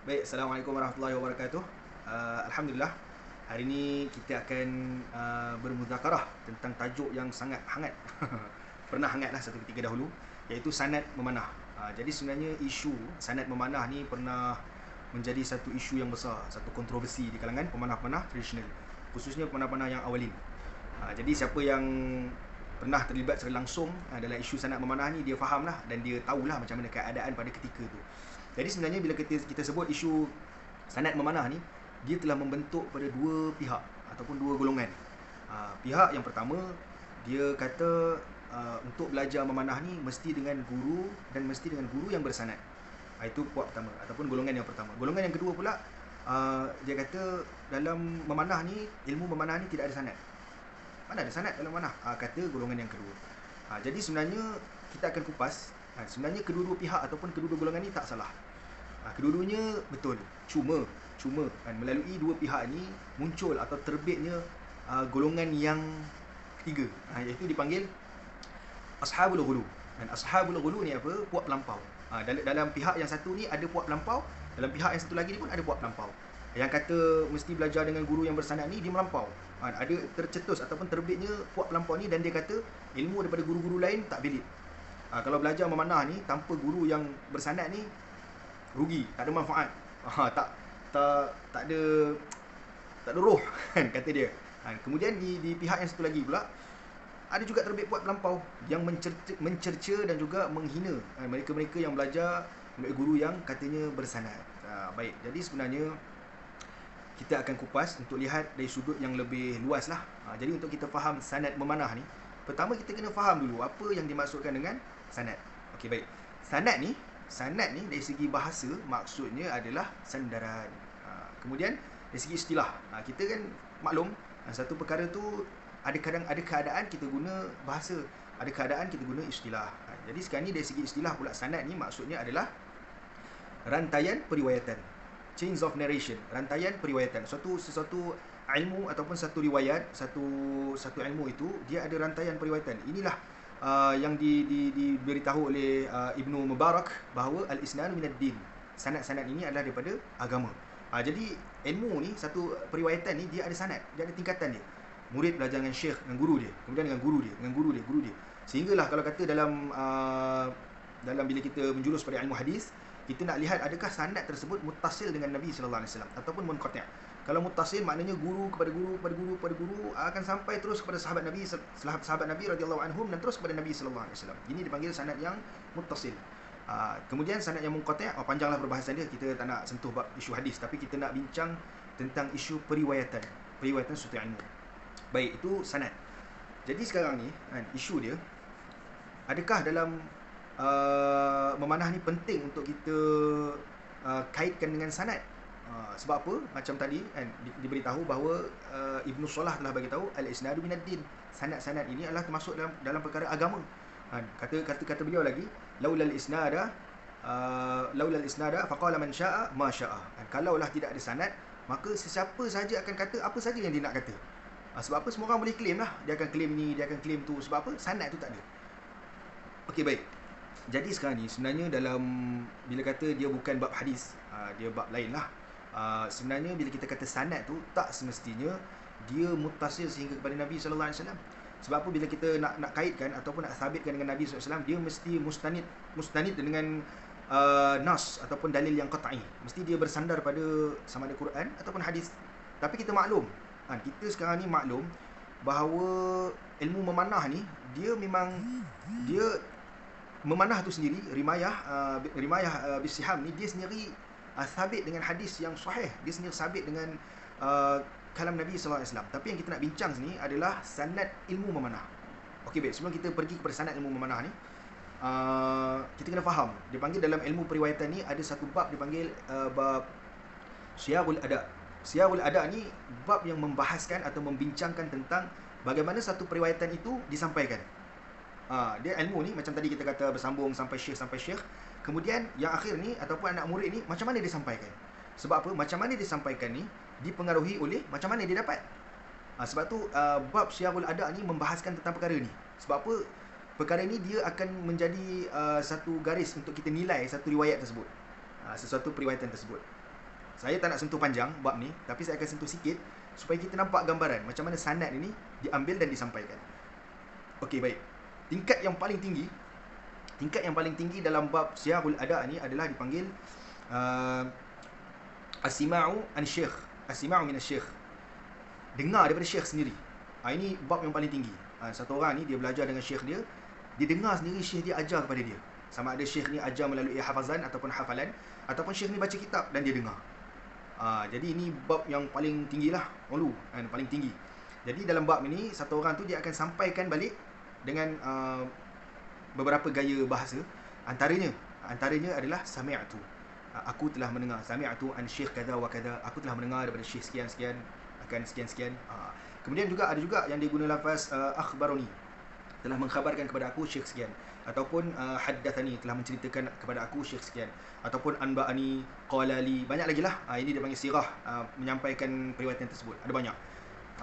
Baik, Assalamualaikum warahmatullahi wabarakatuh. Alhamdulillah, hari ini kita akan bermuzakarah tentang tajuk yang sangat hangat. Pernah hangat lah satu ketika dahulu, iaitu sanad memanah. Jadi sebenarnya isu sanad memanah ni pernah menjadi satu isu yang besar, satu kontroversi di kalangan pemanah-pemanah tradisional, khususnya pemanah-pemanah yang awalin. Jadi siapa yang pernah terlibat secara langsung dalam isu sanad memanah ni, dia faham lah dan dia tahulah macam mana keadaan pada ketika tu. Jadi sebenarnya bila kita sebut isu sanad memanah ni, dia telah membentuk pada dua pihak ataupun dua golongan. Pihak yang pertama, dia kata untuk belajar memanah ni mesti dengan guru dan mesti dengan guru yang bersanad. Itu puak pertama ataupun golongan yang pertama. Golongan yang kedua pula, dia kata dalam memanah ni, ilmu memanah ni tidak ada sanad. Mana ada sanad dalam memanah? Kata golongan yang kedua. Jadi sebenarnya kita akan kupas. Sebenarnya kedua-dua pihak ataupun kedua-dua golongan ni tak salah. Kedua-duanya betul. Cuma melalui dua pihak ni muncul atau terbitnya golongan yang ketiga, iaitu dipanggil ashabul ghulu. Dan ashabul ghulu ni apa? Puak pelampau. Dalam pihak yang satu ni ada puak pelampau, dalam pihak yang satu lagi ni pun ada puak pelampau. Yang kata mesti belajar dengan guru yang bersanad ni, dia melampau. Ada tercetus ataupun terbitnya puak pelampau ni, dan dia kata ilmu daripada guru-guru lain tak valid. Kalau belajar memanah ni tanpa guru yang bersanad ni, rugi, tak ada manfaat. Tak ada roh kan, kata dia. Kemudian di pihak yang satu lagi pula, ada juga terbit puak pelampau yang mencerca dan juga menghina mereka-mereka yang belajar melalui guru yang katanya bersanad. Baik, jadi sebenarnya kita akan kupas untuk lihat dari sudut yang lebih luas lah. Jadi untuk kita faham sanad memanah ni, pertama kita kena faham dulu apa yang dimaksudkan dengan sanad. Okey, baik. Sanad ni dari segi bahasa maksudnya adalah sandaran. Kemudian dari segi istilah, kita kan maklum satu perkara tu ada keadaan kita guna bahasa, ada keadaan kita guna istilah. Jadi sekarang ni dari segi istilah pula, sanad ni maksudnya adalah rantaian periwayatan, chains of narration, rantaian periwayatan. Sesuatu ilmu ataupun satu riwayat, satu ilmu itu dia ada rantaian periwayatan. Inilah yang diberitahu oleh Ibnu Mubarak bahawa al-isnadu minad din. Sanad-sanad ini adalah daripada agama. Jadi ilmu ni, satu periwayatan ni, dia ada sanad, dia ada tingkatan dia. Murid belajar dengan syekh, dengan guru dia, kemudian dengan guru dia. Sehinggalah kalau kata dalam bila kita menjurus pada ilmu hadis, kita nak lihat adakah sanad tersebut muttasil dengan Nabi sallallahu alaihi wasallam ataupun munqati'. Kalau muttasil maknanya guru kepada guru akan sampai terus kepada sahabat Nabi radhiyallahu anhum dan terus kepada Nabi sallallahu alaihi wasallam. Ini dipanggil sanad yang muttasil. Kemudian sanad yang munqati', panjanglah perbahasan dia, kita tak nak sentuh bab isu hadis, tapi kita nak bincang tentang isu periwayatan suatu ilmu. Baik, itu sanad. Jadi sekarang ni isu dia, adakah dalam memanah ni penting untuk kita kaitkan dengan sanad? Sebab apa? Macam tadi diberitahu bahawa Ibnu Salah telah bagi tahu al-isnadu minad din. Sanad-sanad ini adalah termasuk dalam perkara agama. Kata beliau lagi, laulal isnada faqala man syaa ma syaa. Kalaulah tidak ada sanad, maka sesiapa saja akan kata apa saja yang dia nak kata. Sebab apa? Semua orang boleh claim lah. Dia akan claim ni, dia akan claim tu. Sebab apa? Sanad tu tak ada. Okey, baik. Jadi sekarang ni sebenarnya dalam, bila kata dia bukan bab hadis, dia bab lain lah. Sebenarnya bila kita kata sanad tu, tak semestinya dia muttasil sehingga kepada Nabi sallallahu alaihi wasallam. Sebab apa? Bila kita nak kaitkan ataupun nak sabitkan dengan Nabi sallallahu alaihi wasallam, dia mesti mustanid dengan nas ataupun dalil yang qat'i. Mesti dia bersandar pada sama ada Quran ataupun hadis. Tapi kita maklum, kita sekarang ni maklum bahawa ilmu memanah ni, dia memang memanah tu sendiri, rimayah bisiham ni, dia sendiri sabit dengan hadis yang sahih, dia sendiri sabit dengan kalam Nabi sallallahu alaihi wasallam. Tapi yang kita nak bincang sini adalah sanad ilmu memanah. Okey, baik, sebelum kita pergi kepada sanad ilmu memanah ni, kita kena faham, dia panggil dalam ilmu periwayatan ni ada satu bab dipanggil bab siyarul ada. Siyarul ada ni bab yang membahaskan atau membincangkan tentang bagaimana satu periwayatan itu disampaikan. Dia ilmu ni macam tadi kita kata bersambung sampai syekh. Kemudian yang akhir ni ataupun anak murid ni, macam mana dia sampaikan. Sebab apa? Macam mana dia sampaikan ni dipengaruhi oleh macam mana dia dapat. Sebab tu bab syiarul ada ni membahaskan tentang perkara ni. Sebab apa? Perkara ni dia akan menjadi satu garis untuk kita nilai satu riwayat tersebut, sesuatu periwayatan tersebut. Saya tak nak sentuh panjang bab ni, tapi saya akan sentuh sikit supaya kita nampak gambaran macam mana sanad ini diambil dan disampaikan. Okey, baik. Tingkat yang paling tinggi dalam bab syiarul ada ni adalah dipanggil as-sima'u an-syekh, as-sima'u min asy-syekh. Dengar daripada syekh sendiri. Ini bab yang paling tinggi. Satu orang ni dia belajar dengan syekh dia, dia dengar sendiri syekh dia ajar kepada dia. Sama ada syekh ni ajar melalui hafazan ataupun hafalan, ataupun syekh ni baca kitab dan dia dengar. Jadi ini bab yang paling tinggilah, paling tinggi. Jadi dalam bab ini satu orang tu dia akan sampaikan balik dengan beberapa gaya bahasa. Antaranya adalah sami'tu. Aku telah mendengar. Sami'tu an syekh kada wa kada. Aku telah mendengar daripada syekh sekian-sekian akan sekian-sekian. Kemudian juga ada juga yang dia guna lafaz akhbaroni, telah mengkhabarkan kepada aku syekh sekian, ataupun haddathani, telah menceritakan kepada aku syekh sekian, ataupun anba'ani, qala li. Banyak lagi lah. Ini dia panggil sirah, menyampaikan periwayatan tersebut. Ada banyak.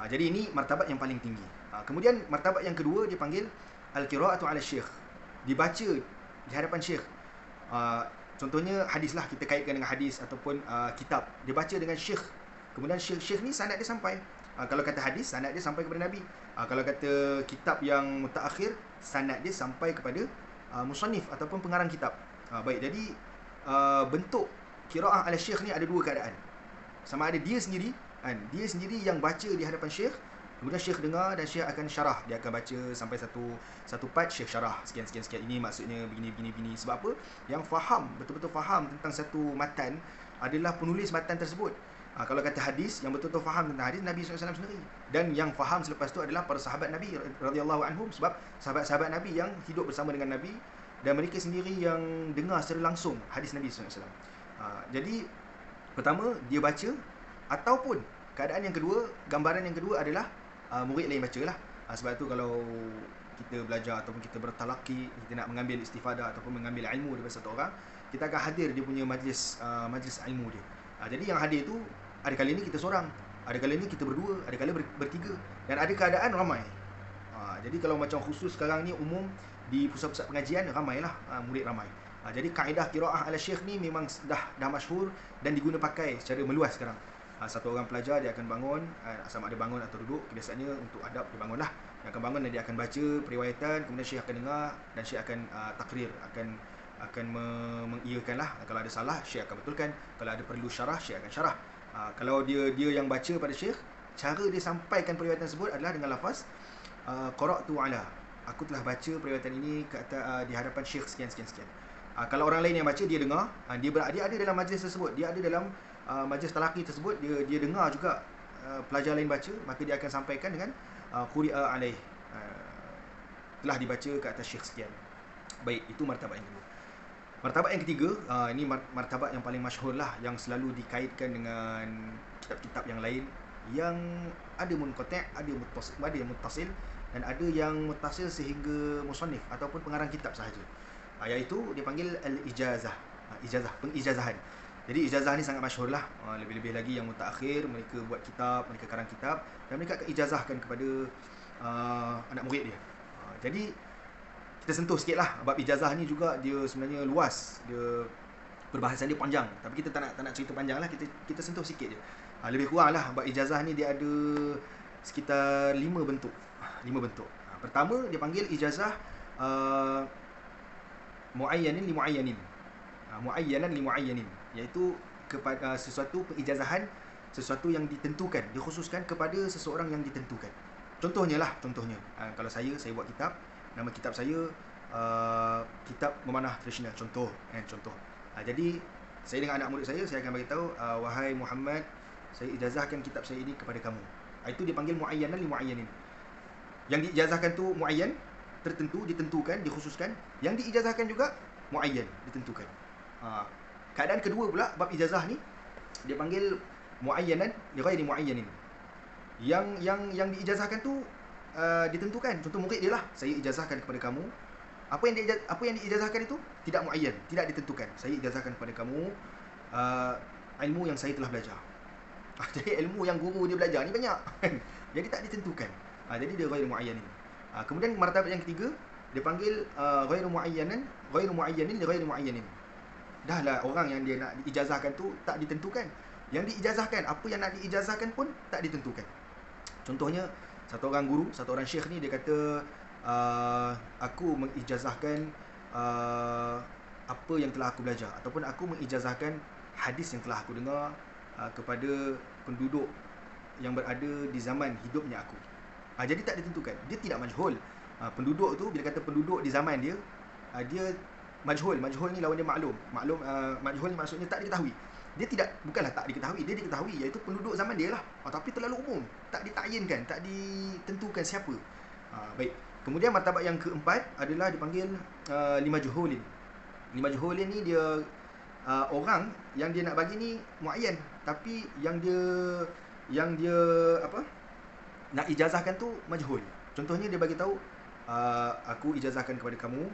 Jadi ini martabat yang paling tinggi. Kemudian martabat yang kedua dia panggil al-qira'atu 'ala syekh. Dibaca di hadapan syekh. Contohnya hadis lah, kita kaitkan dengan hadis ataupun kitab. Dia baca dengan syekh. Kemudian syekh ni sanad dia sampai. Kalau kata hadis, sanad dia sampai kepada Nabi. Kalau kata kitab yang mutaakhir, sanad dia sampai kepada musannif ataupun pengarang kitab. Baik, jadi bentuk qiraah ala syekh ni ada dua keadaan. Sama ada dia sendiri yang baca di hadapan syekh, kemudian syekh dengar dan syekh akan syarah. Dia akan baca sampai satu part, syekh syarah sekian. Ini maksudnya begini. Sebab apa? Yang faham, betul-betul faham tentang satu matan adalah penulis matan tersebut. Kalau kata hadis, yang betul-betul faham tentang hadis Nabi SAW sendiri. Dan yang faham selepas tu adalah para sahabat Nabi radhiyallahu anhum, sebab sahabat-sahabat Nabi yang hidup bersama dengan Nabi, dan mereka sendiri yang dengar secara langsung hadis Nabi SAW. Jadi pertama dia baca, ataupun keadaan yang kedua, gambaran yang kedua adalah murid lain baca lah. Sebab tu kalau kita belajar ataupun kita bertalaqi, kita nak mengambil istifadah ataupun mengambil ilmu daripada satu orang, kita akan hadir dia punya majlis ilmu dia. Jadi yang hadir tu ada kali ni kita seorang, ada kali ni kita berdua, ada kali bertiga, dan ada keadaan ramai. Jadi kalau macam khusus sekarang ni umum di pusat-pusat pengajian ramailah, murid ramai. Jadi kaedah qiraah ala syekh ni memang dah masyhur dan diguna pakai secara meluas sekarang. Satu orang pelajar dia akan bangun, sama ada bangun atau duduk, biasanya untuk adab dia bangunlah. Dia akan bangun dan dia akan baca periwayatan, kemudian syekh akan dengar dan syekh akan takrir, akan mengiyakanlah. Kalau ada salah, syekh akan betulkan. Kalau ada perlu syarah, syekh akan syarah. Kalau dia yang baca pada syekh, cara dia sampaikan periwayatan tersebut adalah dengan lafaz qara'tu ala. Aku telah baca periwayatan ini di hadapan syekh sekian. Kalau orang lain yang baca, dia dengar, dia ada dalam majlis tersebut, dia ada dalam majlis talaqi tersebut, dia dengar juga pelajar lain baca, maka dia akan sampaikan dengan quri'a alaih, telah dibaca ke atas syekh sekian. Baik, itu martabat yang kedua. Martabat yang ketiga, ini martabat yang paling masyhur lah, yang selalu dikaitkan dengan kitab-kitab yang lain, yang ada munqati', ada muttasil, dan ada yang muttasil sehingga musannif ataupun pengarang kitab sahaja. Iaitu dipanggil al-ijazah, pengijazahan. Jadi ijazah ni sangat masyhur lah. Lebih-lebih lagi yang mutaakhir, mereka buat kitab, mereka karang kitab, dan mereka akan ijazahkan kepada anak murid dia. Jadi kita sentuh sikit lah. Bab ijazah ni juga dia sebenarnya luas, dia perbahasan dia panjang, tapi kita tak nak cerita panjang lah, kita sentuh sikit je. Lebih kurang lah bab ijazah ni dia ada sekitar 5 bentuk. Pertama dia panggil ijazah muayyanin li muayyanin. Muayyanan li muayyanin, iaitu kepada sesuatu pengijazahan, sesuatu yang ditentukan, dikhususkan kepada seseorang yang ditentukan. Contohnya, kalau saya buat kitab, nama kitab saya kitab memanah tradisional, contoh. Jadi saya dengan anak murid saya akan beritahu, wahai Muhammad, saya ijazahkan kitab saya ini kepada kamu. Itu dipanggil muayyanan li muayyanin. Yang diijazahkan tu muayyan, tertentu, ditentukan, dikhususkan. Yang diijazahkan juga muayyan, ditentukan. Keadaan kedua pula bab ijazah ni dia panggil muayyanan li ghairi muayyanin. Yang diijazahkan tu ditentukan. Contoh murid dia lah, saya ijazahkan kepada kamu. Apa yang diijazahkan itu tidak muayyan, tidak ditentukan. Saya ijazahkan kepada kamu ilmu yang saya telah belajar. Jadi ilmu yang guru dia belajar ni banyak. Jadi tak ditentukan. Jadi dia ghairu muayyanin. Kemudian martabat yang ketiga dia panggil ghairu muayyanin li ghairu muayyanin. Dahlah orang yang dia nak diijazahkan tu tak ditentukan. Yang diijazahkan, apa yang nak diijazahkan pun tak ditentukan. Contohnya, satu orang guru, satu orang syekh ni dia kata, aku mengijazahkan apa yang telah aku belajar, ataupun aku mengijazahkan hadis yang telah aku dengar kepada penduduk yang berada di zaman hidupnya aku. Jadi tak ditentukan, dia tidak majhul. Penduduk tu, bila kata penduduk di zaman dia, dia majhul. Majhul ni lawan dia maklum. Majhul ni maksudnya tak diketahui. Dia tidak, bukanlah tak diketahui, dia diketahui, iaitu penduduk zaman dia lah. Tapi terlalu umum, tak ditakyin-kan, tak ditentukan siapa. Baik. Kemudian martabat yang keempat adalah dipanggil limajhulin. Limajhulin ni dia orang yang dia nak bagi ni muayyan, tapi yang dia apa? Nak ijazahkan tu majhul. Contohnya dia bagi tahu, aku ijazahkan kepada kamu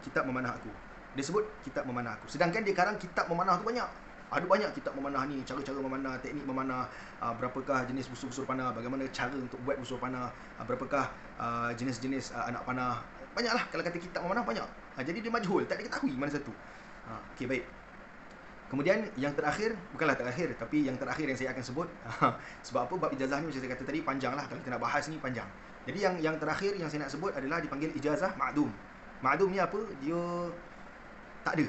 kitab memanah aku. Dia sebut kitab memanah aku. Sedangkan dia karang kitab memanah tu banyak. Ada banyak kitab memanah ni, cara-cara memanah, teknik memanah, berapakah jenis busur-busur panah, bagaimana cara untuk buat busur panah, berapakah jenis-jenis anak panah. Banyaklah, kalau kata kitab memanah banyak. Jadi dia majhul, tak diketahui mana satu. Okey, baik. Kemudian yang terakhir, bukanlah terakhir, tapi yang terakhir yang saya akan sebut. Sebab apa? Bab ijazah ni macam saya kata tadi panjang lah, kalau kita nak bahas ni panjang. Jadi yang terakhir yang saya nak sebut adalah dipanggil ijazah ma'dum. Ma'dum ni apa? Dia tak ada.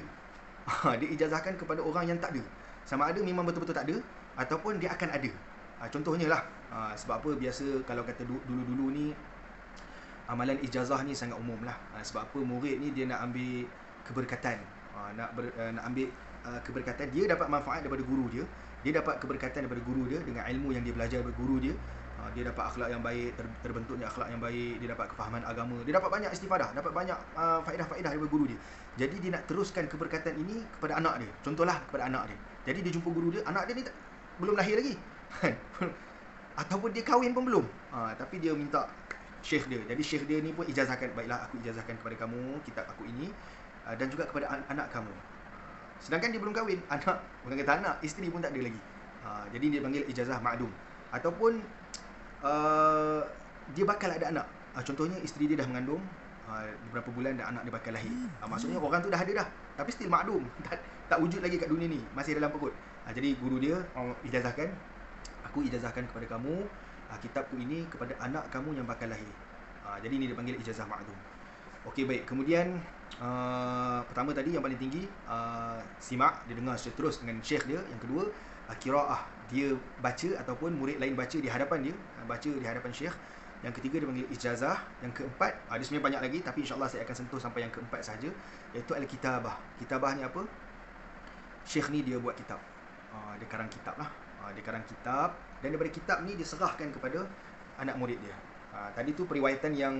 Dia ijazahkan kepada orang yang tak ada. Sama ada memang betul-betul tak ada, ataupun dia akan ada. Contohnya lah, sebab apa biasa kalau kata dulu-dulu ni, amalan ijazah ni sangat umum lah. Sebab apa murid ni dia nak ambil keberkatan, nak ambil keberkatan. Dia dapat manfaat daripada guru dia, dia dapat keberkatan daripada guru dia dengan ilmu yang dia belajar daripada guru dia. Dia dapat akhlak yang baik, terbentuknya akhlak yang baik, dia dapat kefahaman agama, dia dapat banyak istifadah, dapat banyak faedah-faedah daripada guru dia. Jadi dia nak teruskan keberkatan ini kepada anak dia. Contohlah kepada anak dia. Jadi dia jumpa guru dia, anak dia ni belum lahir lagi. Ataupun dia kahwin pun belum. Tapi dia minta syekh dia. Jadi syekh dia ni pun ijazahkan, baiklah aku ijazahkan kepada kamu kitab aku ini, dan juga kepada anak kamu. Sedangkan dia belum kahwin, anak, bukan kata anak, isteri pun tak ada lagi. Jadi dia panggil ijazah ma'dum. Ataupun dia bakal ada anak. Contohnya isteri dia dah mengandung beberapa bulan dan anak dia bakal lahir. Maksudnya orang tu dah ada dah, tapi still ma'dum, tak wujud lagi kat dunia ni, masih dalam perut. Jadi guru dia ijazahkan, aku ijazahkan kepada kamu kitabku ini kepada anak kamu yang bakal lahir. Jadi ini dipanggil ijazah ma'dum. Okey, baik. Kemudian pertama tadi yang paling tinggi, simak, dia dengar secara terus dengan syekh dia. Yang kedua, qiraah, dia baca ataupun murid lain baca di hadapan dia, baca di hadapan syekh. Yang ketiga dipanggil ijazah. Yang keempat, dia sebenarnya banyak lagi, tapi insyaAllah saya akan sentuh sampai yang keempat saja, iaitu al-kitabah. Kitabah ni apa? Syekh ni dia buat kitab, dia karang kitab lah. Dia karang kitab, dan daripada kitab ni diserahkan kepada anak murid dia. Tadi tu periwayatan yang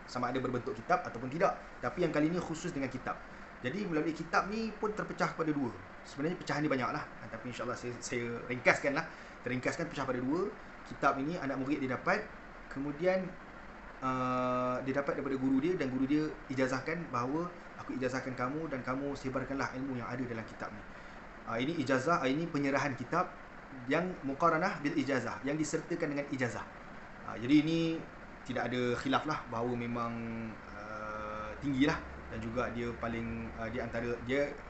sama ada berbentuk kitab ataupun tidak, tapi yang kali ni khusus dengan kitab. Jadi melalui kitab ni pun terpecah kepada dua. Sebenarnya pecahan ni banyak lah, tapi insyaAllah saya ringkaskan lah. Terringkaskan, pecah pada dua. Kitab ini anak murid dia dapat, kemudian dia dapat daripada guru dia, dan guru dia ijazahkan bahawa aku ijazahkan kamu dan kamu sebarkanlah ilmu yang ada dalam kitab ni. Ini ijazah, ini penyerahan kitab yang muqaranah bil ijazah, yang disertakan dengan ijazah. Jadi ini tidak ada khilaf lah bahawa memang tinggi lah, dan juga dia paling dia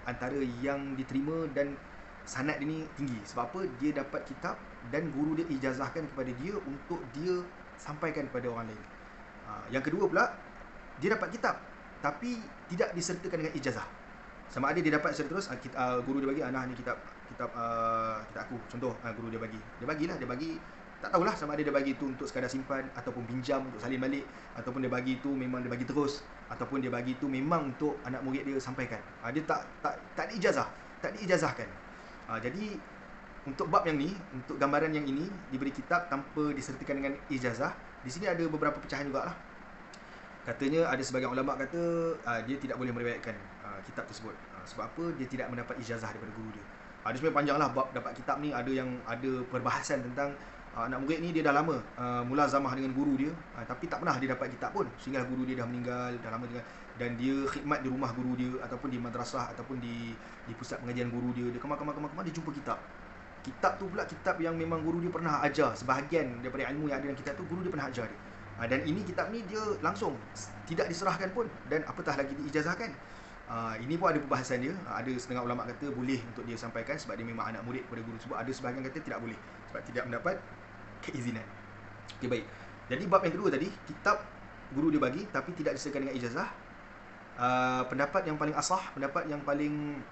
antara yang diterima, dan sanad dia ni tinggi. Sebab apa? Dia dapat kitab dan guru dia ijazahkan kepada dia untuk dia sampaikan kepada orang lain. Yang kedua pula, dia dapat kitab tapi tidak disertakan dengan ijazah. Sama ada dia dapat secara terus, guru dia bagi, ni kitab aku, contoh, guru dia bagi, dia bagi, tak tahulah sama ada dia bagi itu untuk sekadar simpan, ataupun pinjam untuk salin balik, ataupun dia bagi itu memang dia bagi terus, ataupun dia bagi itu memang untuk anak murid dia sampaikan. Dia tak diijazahkan. Jadi untuk bab yang ni, untuk gambaran yang ini, diberi kitab tanpa disertakan dengan ijazah, di sini ada beberapa pecahan jugalah. Katanya ada sebagian ulama kata dia tidak boleh meriwayatkan kitab tersebut. Sebab apa? Dia tidak mendapat ijazah daripada guru dia. Dia sebenarnya panjanglah bab dapat kitab ni. Ada yang ada perbahasan tentang anak murid ni dia dah lama mulazamah dengan guru dia, tapi tak pernah dia dapat kitab pun, sehingga guru dia dah meninggal, dah lama dengan, dan dia khidmat di rumah guru dia, ataupun di madrasah, ataupun di pusat pengajian guru dia. Dia kemar dia jumpa kitab. Kitab tu pula kitab yang memang guru dia pernah ajar. Sebahagian daripada ilmu yang ada dalam kitab tu guru dia pernah ajar dia. Dan ini kitab ni dia langsung tidak diserahkan pun, dan apatah lagi diijazahkan. Ini pun ada perbahasan dia. Ada setengah ulama kata boleh untuk dia sampaikan sebab dia memang anak murid kepada guru tersebut. Ada sebahagian kata tidak boleh sebab tidak mendapat keizinan. Okey, baik. Jadi bab yang kedua tadi, kitab guru dia bagi tapi tidak disertakan dengan ijazah. Pendapat yang paling asah, pendapat yang paling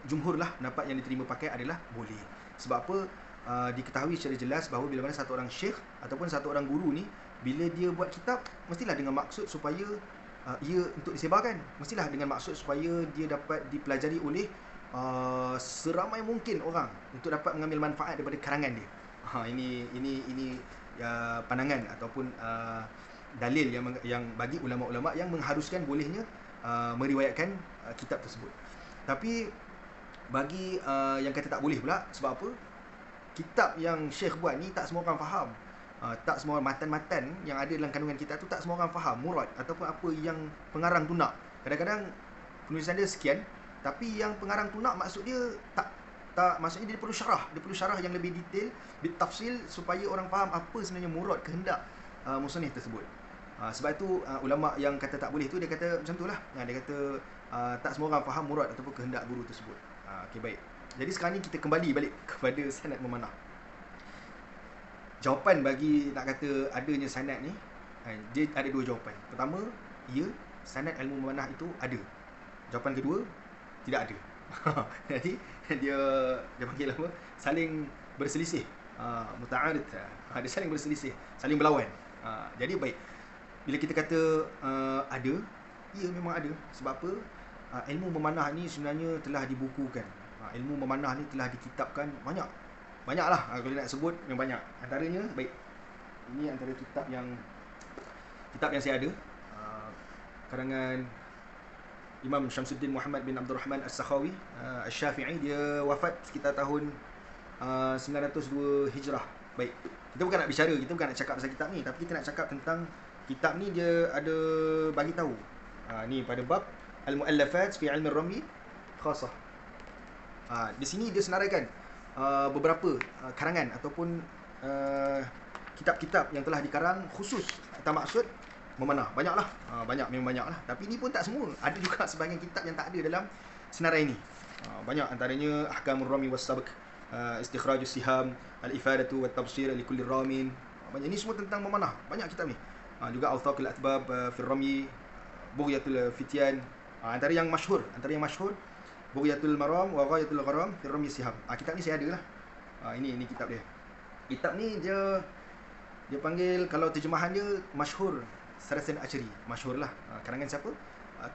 jumhur lah, pendapat yang diterima pakai adalah boleh. Sebab apa? Diketahui secara jelas bahawa bila mana satu orang syekh ataupun satu orang guru ni, bila dia buat kitab, mestilah dengan maksud supaya ia untuk disebarkan, mestilah dengan maksud supaya dia dapat dipelajari oleh seramai mungkin orang untuk dapat mengambil manfaat daripada karangan dia. Ini pandangan ataupun dalil yang bagi ulama-ulama yang mengharuskan bolehnya meriwayatkan kitab tersebut. Tapi bagi yang kata tak boleh pula, sebab apa? Kitab yang syekh buat ni tak semua orang faham. Tak semua matan-matan yang ada dalam kandungan kitab tu tak semua orang faham murad ataupun apa yang pengarang tu nak. Kadang-kadang penulisan dia sekian, tapi yang pengarang tu nak maksud dia tak maksudnya dia perlu syarah yang lebih detail, bitafsil, supaya orang faham apa sebenarnya murad kehendak musannif tersebut. Sebab itu ulama yang kata tak boleh tu dia kata macam itulah. Dia kata tak semua orang faham murad ataupun kehendak guru tersebut. Okey, baik. Jadi sekarang ni kita kembali balik kepada sanad memanah. Jawapan bagi nak kata adanya sanad ni, dia ada dua jawapan. Pertama, ya, sanad ilmu memanah itu ada. Jawapan kedua, tidak ada. Jadi dia panggil apa? Saling berselisih. Muta'arid. Dia saling berselisih, saling berlawan. Jadi baik. Bila kita kata ada, ya memang ada. Sebab apa? Ilmu memanah ni sebenarnya telah dibukukan. Ilmu memanah ni telah dikitabkan banyaklah. Kalau nak sebut memang banyak. Antaranya, baik, ini antara kitab yang saya ada, karangan Imam Syamsuddin Muhammad bin Abdul Rahman As-Sakhawi Asy-Syafi'i. Dia wafat sekitar tahun 902 Hijrah. Baik, kita bukan nak bicara, kita bukan nak cakap pasal kitab ni, tapi kita nak cakap tentang kitab ni. Dia ada bagi tahu ni pada bab Al-Mu'allafat fi Ilmi Ar-Ramy Khasah. Di sini dia senaraikan beberapa karangan ataupun kitab-kitab yang telah dikarang khusus atau maksud memanah. Banyaklah, memang banyaklah. Tapi ni pun tak semua. Ada juga sebahagian kitab yang tak ada dalam senarai ini. Banyak antaranya Ahkamur Ramy was Sabq, Istikhrajus Siham, Al-Ifadatu wat Tabsir li kulli ramin. Banyak ni semua tentang memanah. Banyak kitab ni. Juga Awthaqul Atbab fi Ramy, Bughyatul Fityan. Antara yang masyhur Bughyatul Maram wa Ghayatul Gharam fi Ramy Siham. Kitab ni saya ada lah. Ini kitab dia. Kitab ni dia panggil, kalau terjemahan dia masyhur, Sarasin Ashri. Masyhur lah. Karangan siapa?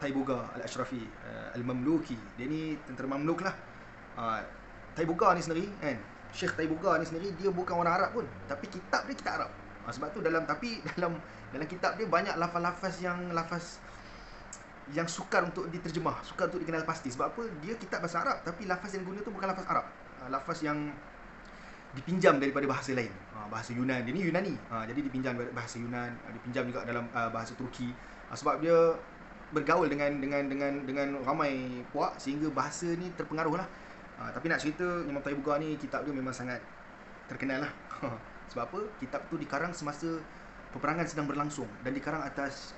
Taibuga Al-Ashrafi Al-Mamluki. Dia ni tentera Mamluk lah. Taibuga ni sendiri kan, Syekh Taibuga ni sendiri dia bukan orang Arab pun, tapi kitab dia kitab Arab. Sebab tu dalam kitab dia banyak lafaz-lafaz yang sukar untuk diterjemah, sukar untuk dikenal pasti. Sebab apa? Dia kitab bahasa Arab tapi lafaz yang guna tu bukan lafaz Arab. Lafaz yang dipinjam daripada bahasa lain. Bahasa Yunan. Dia ni Yunani. Jadi dipinjam daripada bahasa Yunan, dipinjam juga dalam bahasa Turki. Sebab dia bergaul dengan ramai puak sehingga bahasa ni terpengaruh lah. Tapi nak cerita, Imam Taibuga ni kitab dia memang sangat terkenal lah. Sebab apa? Kitab tu dikarang semasa peperangan sedang berlangsung dan dikarang atas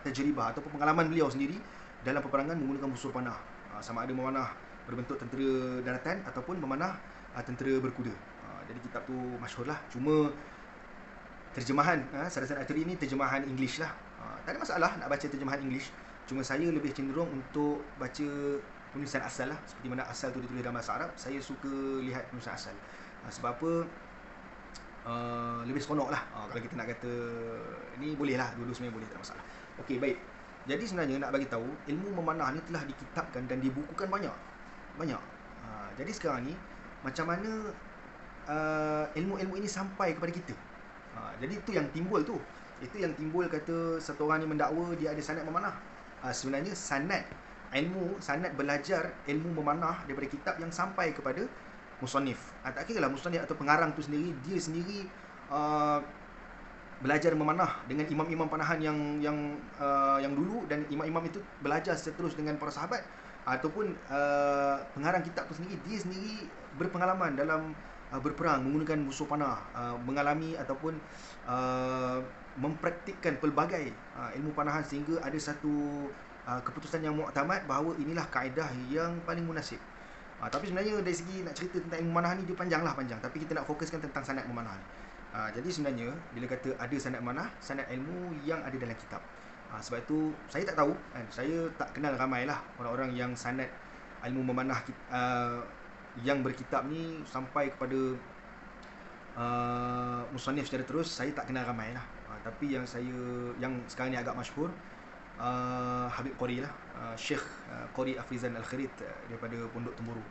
tajribah ataupun pengalaman beliau sendiri dalam peperangan menggunakan busur panah. Sama ada memanah berbentuk tentera daratan ataupun memanah tentera berkuda. Jadi kitab tu masyhur lah. Cuma terjemahan Sarasin Ashri ni terjemahan English lah. Tak ada masalah nak baca terjemahan English. Cuma saya lebih cenderung untuk baca penulisan asal lah. Seperti mana asal tu ditulis dalam bahasa Arab, saya suka lihat penulisan asal. Sebab apa? Lebih seronok lah. Kalau kita nak kata ni boleh lah, dua-dua sebenarnya boleh, tak masalah. Okey, baik. Jadi sebenarnya nak bagi tahu, ilmu memanah ni telah dikitabkan dan dibukukan banyak. Jadi sekarang ni macam mana ilmu-ilmu ini sampai kepada kita. Jadi itu yang timbul tu. Itu yang timbul kata satu orang ni mendakwa dia ada sanad memanah. Sebenarnya sanad belajar ilmu memanah daripada kitab yang sampai kepada musannif. Tak kira lah musannif atau pengarang tu sendiri, dia sendiri belajar memanah dengan imam-imam panahan yang dulu, dan imam-imam itu belajar seterus dengan para sahabat, ataupun pengarang kitab tu sendiri, dia sendiri berpengalaman dalam berperang menggunakan busur panah, mengalami ataupun mempraktikkan pelbagai ilmu panahan sehingga ada satu keputusan yang muktamad bahawa inilah kaedah yang paling munasib. Tapi sebenarnya dari segi nak cerita tentang ilmu manah ni dia panjang, tapi kita nak fokuskan tentang sanad memanah ni. Jadi sebenarnya bila kata ada sanad manah, sanad ilmu yang ada dalam kitab. Sebab itu saya tak tahu kan, saya tak kenal ramai lah orang-orang yang sanad ilmu memanah yang berkitab ni sampai kepada musannif secara terus, saya tak kenal ramai lah. Tapi yang sekarang ni agak masyhur, Habib Qori lah, Syekh Qori Afrizan Al-Kharit daripada Pondok Temburu.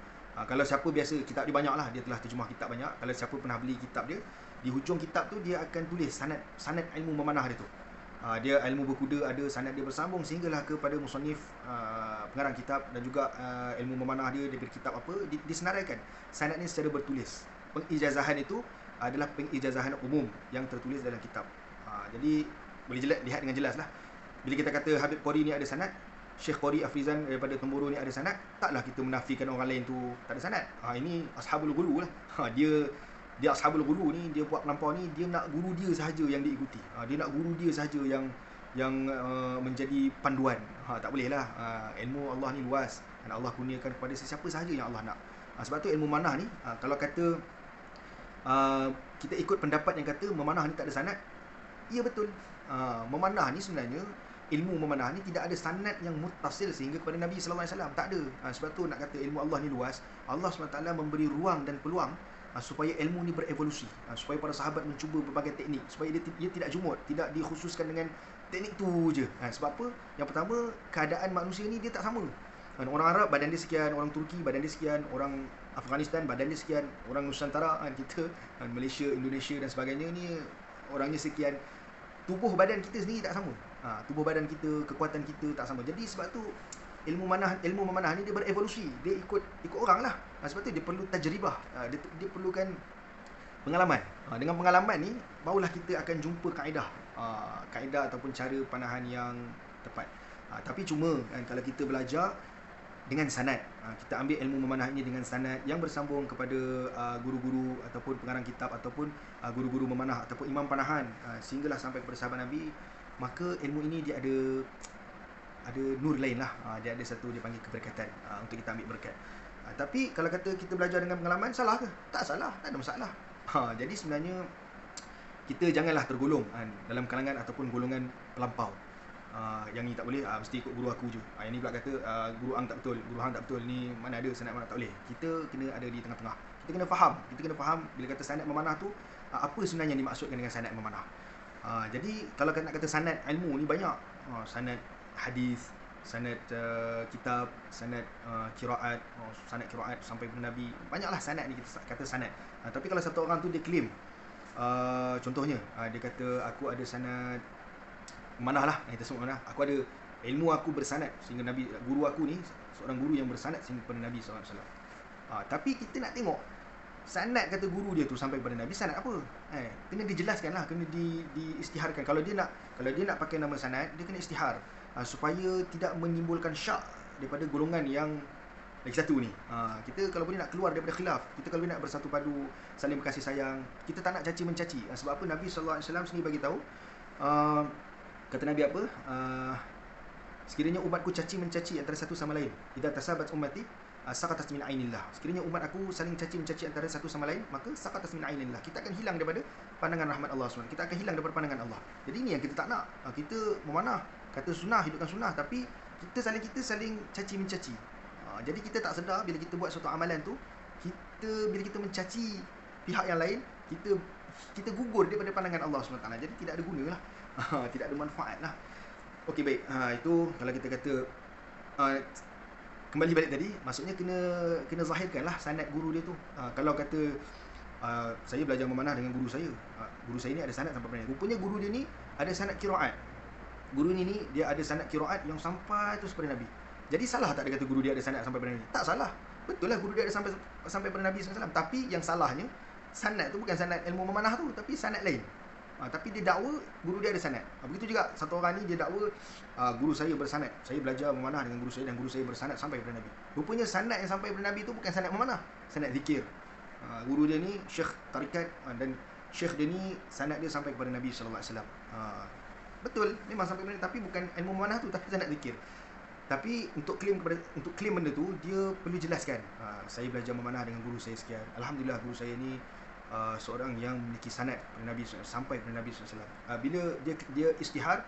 Kalau siapa biasa, kitab dia banyak lah, dia telah terjemah kitab banyak. Kalau siapa pernah beli kitab dia, di hujung kitab tu dia akan tulis sanad ilmu memanah dia tu. Dia ilmu berkuda ada sanad dia bersambung sehinggalah kepada musannif, pengarang kitab, dan juga ilmu memanah dia berkitab apa, disenaraikan sanad ni secara bertulis. Pengijazahan itu adalah pengijazahan umum yang tertulis dalam kitab. Jadi boleh lihat dengan jelas lah. Bila kita kata Habib Qori ni ada sanad, Syekh Qori Afrizan daripada Temburu ni ada sanad, taklah kita menafikan orang lain tu tak ada sanad. Ini ashabul ghulu lah. Dia ashabul ghulu ni, dia buat melampau ni, dia nak guru dia sahaja yang diikuti. Dia nak guru dia sahaja yang menjadi panduan. Tak boleh lah. Ilmu Allah ni luas dan Allah kurniakan kepada sesiapa sahaja yang Allah nak. Sebab tu ilmu manah ni, kalau kata kita ikut pendapat yang kata memanah ni tak ada sanad, ya betul. Memanah ni sebenarnya, ilmu memanah ni tidak ada sanad yang muttasil sehingga kepada Nabi sallallahu alaihi wasallam, tak ada. Sebab tu nak kata ilmu Allah ni luas. Allah SWT memberi ruang dan peluang supaya ilmu ni berevolusi, supaya para sahabat mencuba berbagai teknik, supaya dia tidak jumud, tidak dikhususkan dengan teknik tu je. Sebab apa? Yang pertama, keadaan manusia ni dia tak sama. Orang Arab badan dia sekian, orang Turki badan dia sekian, orang Afghanistan badan dia sekian, orang Nusantara kita, Malaysia, Indonesia dan sebagainya ni orangnya sekian. Tubuh badan kita sendiri tak sama. Tubuh badan kita, kekuatan kita tak sama. Jadi sebab tu ilmu memanah ni dia berevolusi, dia ikut orang lah. Sebab tu dia perlu tajribah, dia perlukan pengalaman. Dengan pengalaman ni barulah kita akan jumpa kaedah ataupun cara panahan yang tepat. Tapi cuma kalau kita belajar dengan sanad, kita ambil ilmu memanah ini dengan sanad yang bersambung kepada guru-guru ataupun pengarang kitab ataupun guru-guru memanah ataupun imam panahan, sehinggalah sampai kepada sahabat Nabi, maka ilmu ini dia ada nur lain lah. Dia ada satu, dia panggil keberkatan, untuk kita ambil berkat. Tapi kalau kata kita belajar dengan pengalaman, salah ke? Tak salah, tak ada masalah. Jadi sebenarnya kita janganlah tergolong dalam kalangan ataupun golongan pelampau. Yang ni tak boleh, mesti ikut guru aku je. Yang ni pula kata guru hang tak betul, guru hang tak betul, ni mana ada sanad mana, tak boleh. Kita kena ada di tengah-tengah. Kita kena faham bila kata sanad memanah tu, apa sebenarnya dimaksudkan dengan sanad memanah. Jadi kalau nak kata sanad ilmu ni banyak. Sanad hadis, sanad kitab, sanad qiraat, sanad qiraat sampai kepada Nabi. Banyaklah sanad ni kita kata sanad. Tapi kalau satu orang tu dia claim, contohnya dia kata aku ada sanad manah lah, kita sebut manah, aku ada ilmu, aku bersanad sehingga Nabi, guru aku ni seorang guru yang bersanad sehingga kepada Nabi SAW. Tapi kita nak tengok sanad kata guru dia tu sampai kepada Nabi, sanad apa? Kena dijelaskan lah, kena diistiharkan. Kalau dia nak pakai nama sanad, dia kena istihar, supaya tidak menimbulkan syak daripada golongan yang lagi satu ni. Kita kalau boleh nak keluar daripada khilaf, kita kalau boleh nak bersatu padu, saling berkasih sayang, kita tak nak caci mencaci. Sebab apa? Nabi SAW sendiri bagi tahu, kata Nabi apa? Sekiranya umatku caci mencaci antara satu sama lain, idza tasabat ummati saqatat min ainillah. Sekiranya umat aku saling caci mencaci antara satu sama lain, maka saqatat min ainillah. Kita akan hilang daripada pandangan rahmat Allah SWT. Kita akan hilang daripada pandangan Allah. Jadi ini yang kita tak nak. Kita memanah, kata sunnah, hidupkan sunnah, tapi kita saling caci mencaci. Jadi kita tak sedar bila kita buat suatu amalan tu, bila kita mencaci pihak yang lain, kita gugur daripada pandangan Allah SWT. Jadi tidak ada guna lah. Tidak ada manfaat lah. Okey, baik. Itu kalau kita kata kembali balik tadi, maksudnya kena zahirkan lah sanad guru dia tu. Kalau kata saya belajar memanah dengan guru saya, guru saya ni ada sanad sampai pada Nabi. Rupanya guru dia ni ada sanad qiraat. Guru ni dia ada sanad qiraat yang sampai terus pada Nabi. Jadi salah tak dia kata guru dia ada sanad sampai pada Nabi? Tak salah. Betul lah guru dia ada sampai pada Nabi SAW. Tapi yang salahnya, sanad tu bukan sanad ilmu memanah tu, tapi sanad lain. Tapi dia dakwa guru dia ada sanad. Begitu juga satu orang ni dia dakwa guru saya bersanad, saya belajar memanah dengan guru saya dan guru saya bersanad sampai kepada Nabi. Rupanya sanad yang sampai kepada Nabi tu bukan sanad memanah, sanad zikir. Guru dia ni syekh tarikat, dan syekh dia ni sanad dia sampai kepada Nabi sallallahu alaihi wasallam. Betul, memang sampai kepada, tapi bukan ilmu memanah tu, tapi sanad zikir. Tapi untuk klaim benda tu, dia perlu jelaskan. Saya belajar memanah dengan guru saya sekian. Alhamdulillah guru saya ni seorang yang memiliki sanad daripada Nabi SAW, sampai kepada Nabi SAW. Bila dia istihar,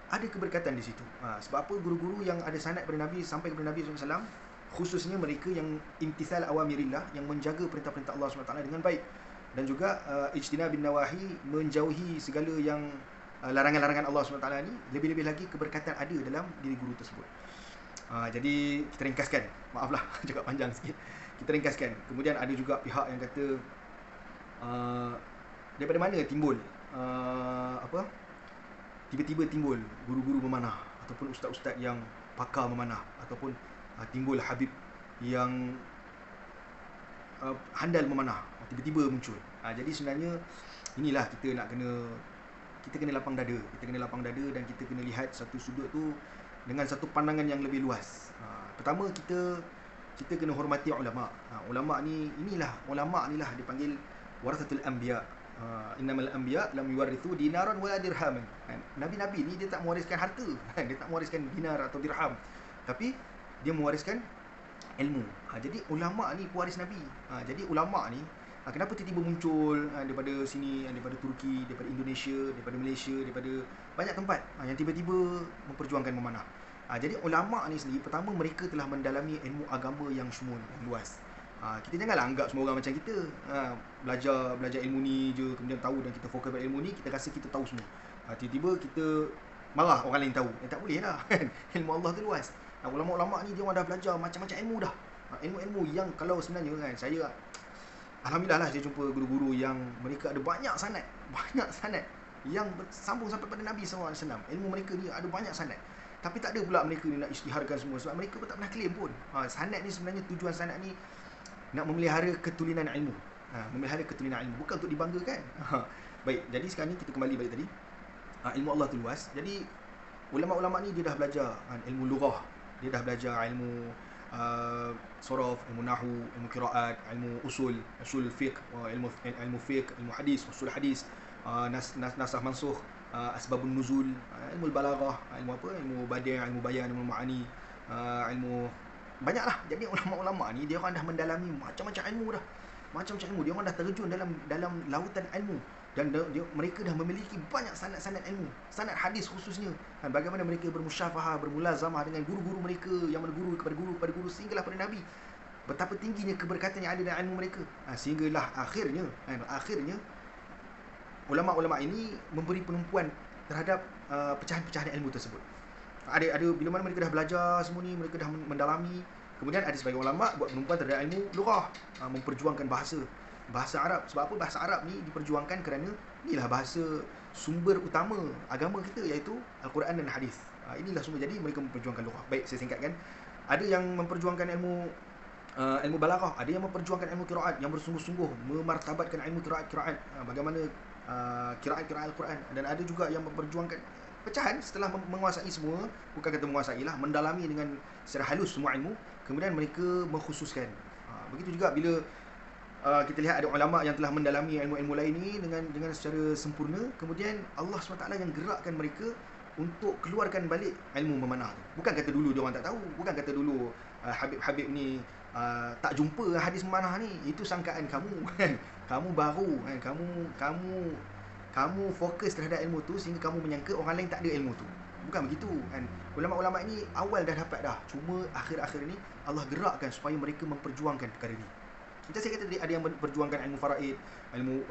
ada keberkatan di situ. Sebab apa? Guru-guru yang ada sanad daripada Nabi sampai kepada Nabi SAW, khususnya mereka yang imtithal awamirillah, yang menjaga perintah-perintah Allah SWT dengan baik, dan juga ijtinab bin nawahi, menjauhi segala yang larangan-larangan Allah SWT ni. Lebih-lebih lagi keberkatan ada dalam diri guru tersebut. Jadi kita ringkaskan, maaflah cakap panjang sikit, kita ringkaskan. Kemudian ada juga pihak yang kata daripada mana timbul tiba-tiba timbul guru-guru memanah, ataupun ustaz-ustaz yang pakar memanah, ataupun timbul habib yang handal memanah, tiba-tiba muncul. Jadi sebenarnya inilah kita kena lapang dada, dan kita kena lihat satu sudut tu dengan satu pandangan yang lebih luas. Pertama, kita kena hormati ulama. Ulama ni ulama ni lah dipanggil warathatul anbiya. Innamal anbiya lam yuwarithu dinaran wala dirhaman. Nabi-nabi ni dia tak mewariskan harta, dia tak mewariskan dinar atau dirham, tapi dia mewariskan ilmu. Jadi ulama ni pewaris Nabi. Jadi ulama ni kenapa tiba-tiba muncul daripada sini, daripada Turki, daripada Indonesia, daripada Malaysia, daripada banyak tempat yang tiba-tiba memperjuangkan memanah. Jadi ulama ni sendiri, pertama mereka telah mendalami ilmu agama yang syumun, yang luas. Kita janganlah anggap semua orang macam kita, belajar ilmu ni je, kemudian tahu dan kita fokus pada ilmu ni, kita rasa kita tahu semua. Tiba-tiba kita marah orang lain tahu. Tak boleh lah kan. Ilmu Allah tu luas. Ulama-ulama ni dia orang dah belajar macam-macam ilmu dah. Ilmu-ilmu yang kalau sebenarnya kan, saya alhamdulillah lah saya jumpa guru-guru yang mereka ada banyak sanad yang sambung sampai pada Nabi SAW. Ilmu mereka ni ada banyak sanad. Tapi tak ada pula mereka ni nak isytiharkan semua, sebab mereka pun tak pernah claim pun. Sanad ni sebenarnya, tujuan sanad ni nak memelihara ketulinan ilmu. Memelihara ketulinan ilmu, bukan untuk dibanggakan. Baik, jadi sekarang ni kita kembali balik tadi. Ilmu Allah tu luas. Jadi ulama-ulama ni dia dah belajar ilmu lughah, dia dah belajar ilmu sorof, ilmu nahu, ilmu qiraat, ilmu usul fiqh, ilmu fiqh, ilmu hadis, usul hadis, nasakh mansukh, asbabun nuzul, ilmu balaghah, ilmu badi', ilmu bayan, ilmu ma'ani, ilmu banyaklah. Jadi ulama-ulama ni dia orang dah mendalami macam-macam ilmu dah. Dia orang dah terjun dalam lautan ilmu, dan mereka dah memiliki banyak sanad-sanad ilmu, sanad hadis khususnya. Bagaimana mereka bermusyafahah, bermulazamah dengan guru-guru mereka, yang berguru kepada guru sehinggalah pada Nabi. Betapa tingginya keberkatan yang ada dalam ilmu mereka. Sehinggalah akhirnya ulama-ulama ini memberi penumpuan terhadap pecahan-pecahan ilmu tersebut. Ada bila mana mereka dah belajar semua ni, mereka dah mendalami. Kemudian ada sebagian ulama buat penumpuan terhadap ilmu lughah, memperjuangkan bahasa Arab. Sebab apa? Bahasa Arab ni diperjuangkan kerana inilah bahasa sumber utama agama kita, iaitu Al-Quran dan Hadis. Inilah sumber. Jadi mereka memperjuangkan lughah. Baik, saya singkatkan. Ada yang memperjuangkan ilmu balaghah, ada yang memperjuangkan ilmu qiraat, yang bersungguh-sungguh memartabatkan ilmu qiraat, bagaimana qiraat Al-Quran. Dan ada juga yang memperjuangkan pecahan setelah menguasai semua, bukan kata menguasai lah, mendalami dengan secara halus semua ilmu, kemudian mereka mengkhususkan. Begitu juga bila kita lihat ada ulama yang telah mendalami ilmu-ilmu lain ni dengan secara sempurna, kemudian Allah SWT yang gerakkan mereka untuk keluarkan balik ilmu memanah tu. Bukan kata dulu dia orang tak tahu, bukan kata dulu Habib-habib ni tak jumpa hadis memanah ni. Itu sangkaan kamu kan. Kamu baru kan, kamu fokus terhadap ilmu tu sehingga kamu menyangka orang lain tak ada ilmu tu. Bukan begitu kan. Ulama-ulama ini awal dah dapat dah, cuma akhir-akhir ni Allah gerakkan supaya mereka memperjuangkan perkara ni. Saya kata tadi, ada yang memperjuangkan ilmu faraid, ilmu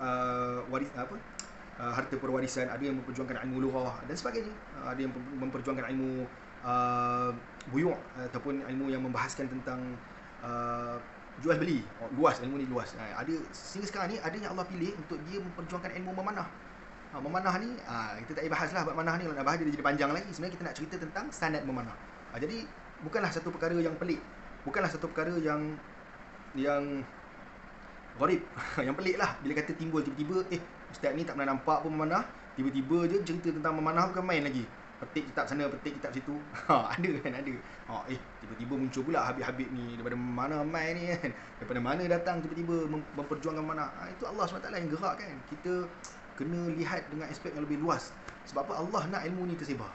harta perwarisan, ada yang memperjuangkan ilmu lughah dan sebagainya. Ada yang memperjuangkan ilmu buyu' ataupun ilmu yang membahaskan tentang jual beli. Luas, ilmu ni luas. Ada sehingga sekarang ni ada yang Allah pilih untuk dia memperjuangkan ilmu memanah. Memanah ni kita tak payah bahas lah bab memanah ni, nak bahas dia jadi panjang lagi. Sebenarnya kita nak cerita tentang sanad memanah. Jadi bukanlah satu perkara yang pelik, bukanlah satu perkara yang gharib yang pelik lah bila kata timbul tiba-tiba, ustaz ni tak pernah nampak pun memanah, tiba-tiba je cerita tentang memanah, bukan main lagi. Petik kitab sana, petik kitab situ. Ada kan, ada. Tiba-tiba muncul pula habib-habib ni daripada mana mai ni kan. Daripada mana datang tiba-tiba memperjuangkan mana. Itu Allah SWT yang gerak kan. Kita kena lihat dengan aspek yang lebih luas. Sebab apa? Allah nak ilmu ni tersebar.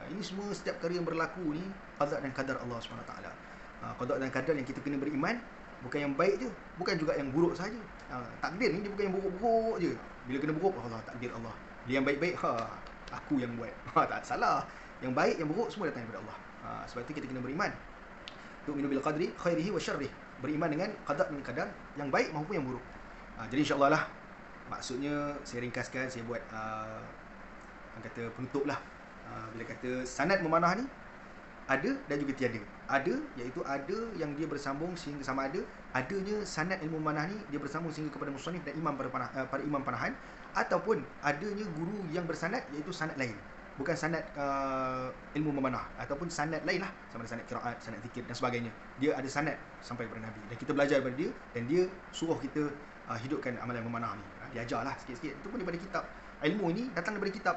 Ini semua setiap perkara yang berlaku ni qada dan qadar Allah SWT. Qada dan qadar yang kita kena beriman, bukan yang baik je, bukan juga yang buruk saja. Takdir ni dia bukan yang buruk-buruk je. Bila kena buruk, Allah, takdir Allah. Bila yang baik-baik, aku yang buat. Tak salah. Yang baik, yang buruk semua datang daripada Allah. Sebab itu kita kena beriman. Tu'minu bil qadri khairihi wa syarrih. Beriman dengan qada dan qadar yang baik maupun yang buruk. Jadi insya-Allah lah, maksudnya saya ringkaskan, saya buat orang kata penutup lah. Bila kata sanad memanah ni ada dan juga tiada. Ada, iaitu ada yang dia bersambung sehingga sama ada adanya sanad ilmu memanah ni dia bersambung sehingga kepada musannif dan imam para imam panahan, ataupun adanya guru yang bersanad iaitu sanad lain, bukan sanad ilmu memanah, ataupun sanad lain lah, sama ada sanad qiraat, sanad zikir dan sebagainya. Dia ada sanad sampai kepada Nabi dan kita belajar daripada dia, dan dia suruh kita hidupkan amalan memanah ni. Dia ajarlah sikit-sikit, itu pun daripada kitab. Ilmu ini datang daripada kitab.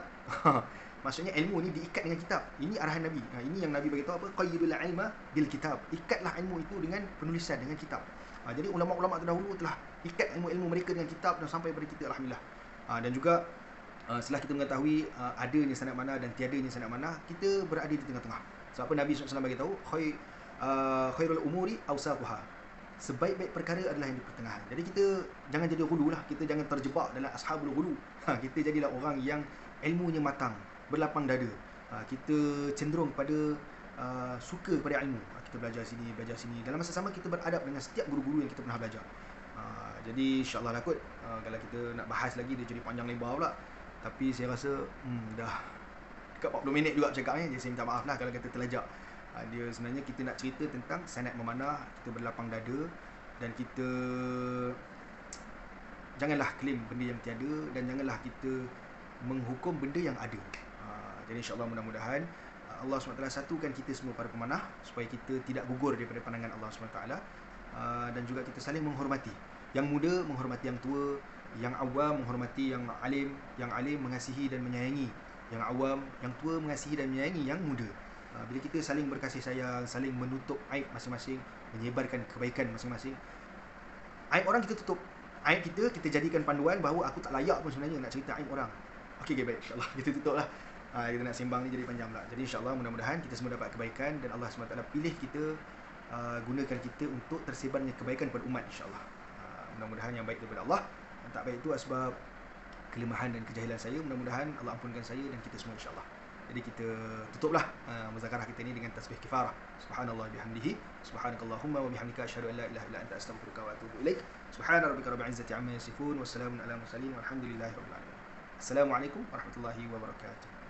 Maksudnya ilmu ni diikat dengan kitab. Ini arahan Nabi. Ini yang Nabi beritahu apa? Qayyidul ilma bil kitab. Ikatlah ilmu itu dengan penulisan, dengan kitab. Jadi ulama-ulama terdahulu telah ikat ilmu-ilmu mereka dengan kitab dan sampai kepada kita, alhamdulillah. Dan juga setelah kita mengetahui adanya sanad mana dan tiadanya sanad mana, kita berada di tengah-tengah. Sebab apa Nabi SAW beritahu, khairul umuri awsaquha. Sebaik-baik perkara adalah yang di pertengahan. Jadi kita jangan jadi ghulu lah. Kita jangan terjebak dalam ashabul ghulu. Kita jadilah orang yang ilmunya matang, berlapang dada. Kita cenderung kepada suka kepada ilmu. Kita belajar sini, belajar sini. Dalam masa sama kita beradab dengan setiap guru-guru yang kita pernah belajar. Jadi insya-Allah lah kot, kalau kita nak bahas lagi dia jadi panjang lebar pula. Tapi saya rasa dah dekat 40 minit juga bercakap ni. Jadi saya minta maaf lah kalau kata terlajak. Dia sebenarnya kita nak cerita tentang sanad memanah, kita berlapang dada, dan kita janganlah klaim benda yang tiada, dan janganlah kita menghukum benda yang ada. Jadi insya-Allah mudah-mudahan Allah SWT satukan kita semua para pemanah supaya kita tidak gugur daripada pandangan Allah SWT, dan juga kita saling menghormati. Yang muda menghormati yang tua, yang awam menghormati yang alim mengasihi dan menyayangi yang awam, yang tua mengasihi dan menyayangi yang muda. Bila kita saling berkasih sayang, saling menutup aib masing-masing, menyebarkan kebaikan masing-masing. Aib orang kita tutup, aib kita jadikan panduan bahawa aku tak layak pun sebenarnya nak cerita aib orang. Okey, baik, insya-Allah kita tutup lah. Kita nak sembang ni jadi panjang pula. Jadi insya-Allah mudah-mudahan kita semua dapat kebaikan, dan Allah SWT pilih kita, gunakan kita untuk tersebarnya kebaikan kepada umat, insya-Allah. Mudah-mudahan yang baik daripada Allah, dan tak baik itu sebab kelemahan dan kejahilan saya. Mudah-mudahan Allah ampunkan saya dan kita semua, insya-Allah. Jadi kita tutuplah muzakarah kita ni dengan tasbih kifarah. Subhanallah bihamdihi, subhanakallahumma wa bihamdika, asyhadu an la ilaha illa anta, astaghfiruka wa atubu ilaik. Subhana rabbika rabbil izzati amma yasifun, wassalamun ala mursalin, walhamdulillahi rabbil alamin. Assalamualaikum warahmatullahi wabarakatuh.